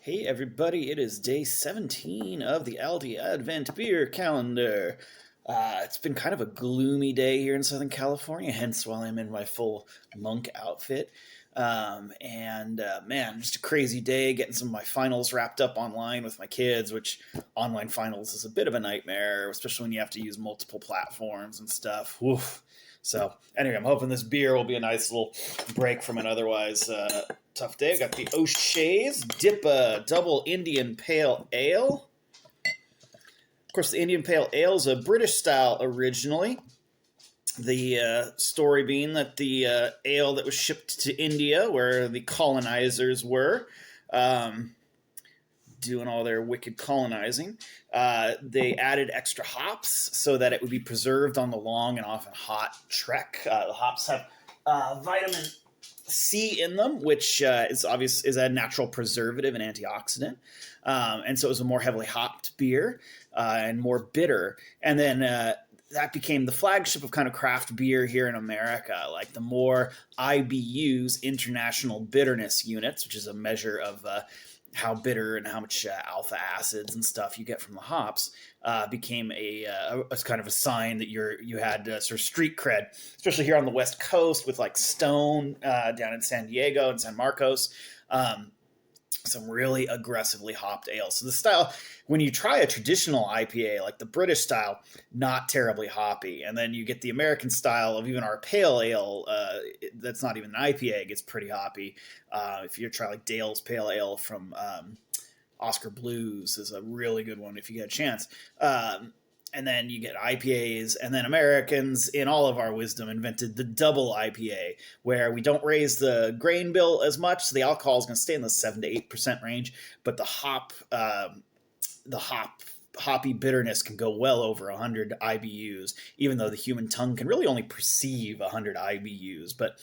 Hey everybody, it is day 17 of the Aldi Advent Beer Calendar. It's been kind of a gloomy day here in Southern California, hence why I'm in my full monk outfit. Man, just a crazy day getting some of my finals wrapped up online with my kids, which online finals is a bit of a nightmare, especially when you have to use multiple platforms and stuff. Woof. So, anyway, I'm hoping this beer will be a nice little break from an otherwise tough day. I got the O'Shea's Dippa Double Indian Pale Ale. Of course, the Indian Pale Ale is a British style originally. The story being that the ale that was shipped to India, where the colonizers were, doing all their wicked colonizing, they added extra hops so that it would be preserved on the long and often hot trek. The hops have vitamin C in them, which is a natural preservative and antioxidant, and so it was a more heavily hopped beer and more bitter. And then that became the flagship of kind of craft beer here in America. Like the more IBUs, International Bitterness Units, which is a measure of how bitter and how much alpha acids and stuff you get from the hops, became a kind of a sign that you had sort of street cred, especially here on the West Coast with like Stone down in San Diego and San Marcos. Some really aggressively hopped ales. So the style, when you try a traditional IPA, like the British style, not terribly hoppy. And then you get the American style of even our pale ale, that's not even an IPA, it gets pretty hoppy. If you try like Dale's Pale Ale from Oscar Blues is a really good one if you get a chance. And then you get IPAs, and then Americans, in all of our wisdom, invented the double IPA, where we don't raise the grain bill as much, so the alcohol is going to stay in the 7 to 8% range, but the hoppy bitterness can go well over 100 IBUs, even though the human tongue can really only perceive 100 IBUs. But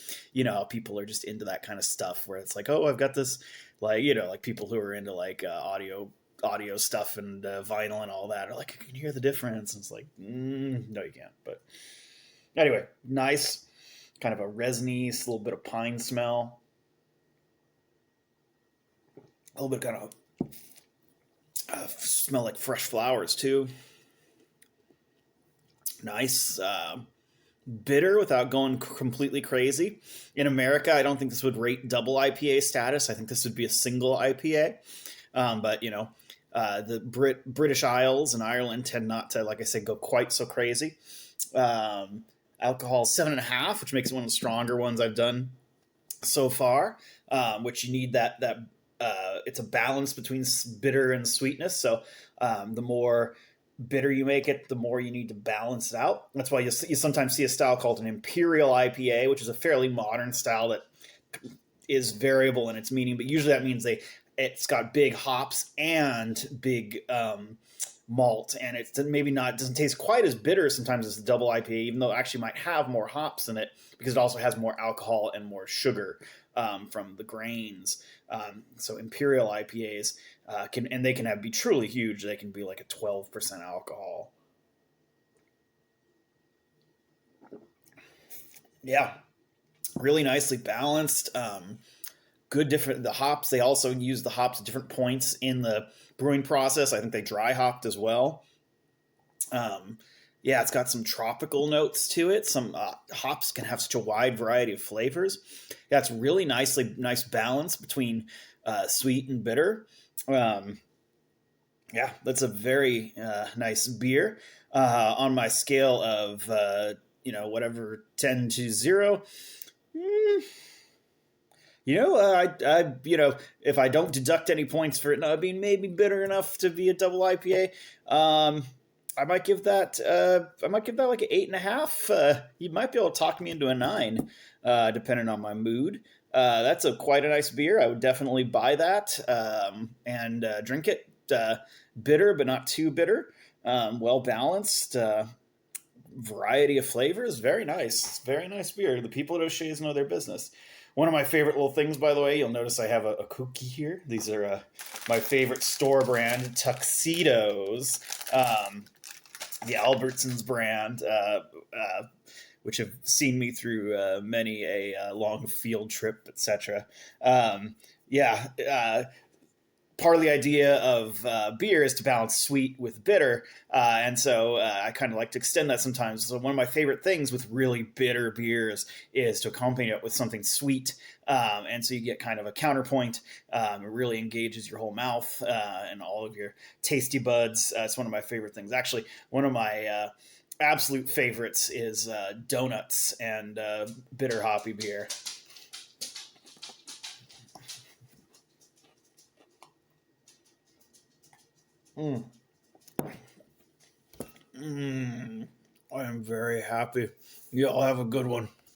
people are just into that kind of stuff, where it's like, oh, I've got this, like people who are into like audio stuff and vinyl and all that are like, I can hear the difference. And it's like, no, you can't. But anyway, nice, kind of a resiny, a little bit of pine smell, a little bit kind of smell like fresh flowers too. Nice, bitter without going completely crazy. In America, I don't think this would rate double IPA status. I think this would be a single IPA. But the British Isles and Ireland tend not to, like I said, go quite so crazy. Alcohol 7.5, which makes it one of the stronger ones I've done so far. Which you need that it's a balance between bitter and sweetness. So the more bitter you make it, the more you need to balance it out. That's why you sometimes see a style called an Imperial IPA, which is a fairly modern style that is variable in its meaning, but usually that means it's got big hops and big malt, and it doesn't taste quite as bitter sometimes as the double IPA, even though it actually might have more hops in it because it also has more alcohol and more sugar from the grains. So Imperial IPAs they can be truly huge. They can be like a 12% alcohol. Yeah, really nicely balanced. The hops. They also use the hops at different points in the brewing process. I think they dry hopped as well. It's got some tropical notes to it. Some hops can have such a wide variety of flavors. Yeah, it's really nice balance between sweet and bitter. That's a very nice beer. On my scale of whatever 10 to 0. If I don't deduct any points for it not being maybe bitter enough to be a double IPA, I might give that like an 8.5. You might be able to talk me into a 9, depending on my mood. That's quite a nice beer. I would definitely buy that and drink it. Bitter, but not too bitter. Well balanced. Variety of flavors. Very nice. Very nice beer. The people at O'Shea's know their business. One of my favorite little things, by the way, you'll notice I have a cookie here. These are my favorite store brand tuxedos, the Albertsons brand, which have seen me through many a long field trip, etc. part of the idea of beer is to balance sweet with bitter, and so I kind of like to extend that sometimes. So one of my favorite things with really bitter beers is to accompany it with something sweet, and so you get kind of a counterpoint. It really engages your whole mouth and all of your tasty buds. It's one of my favorite things. Actually, one of my absolute favorites is donuts and bitter hoppy beer. Mm. Mm. I am very happy. You all have a good one.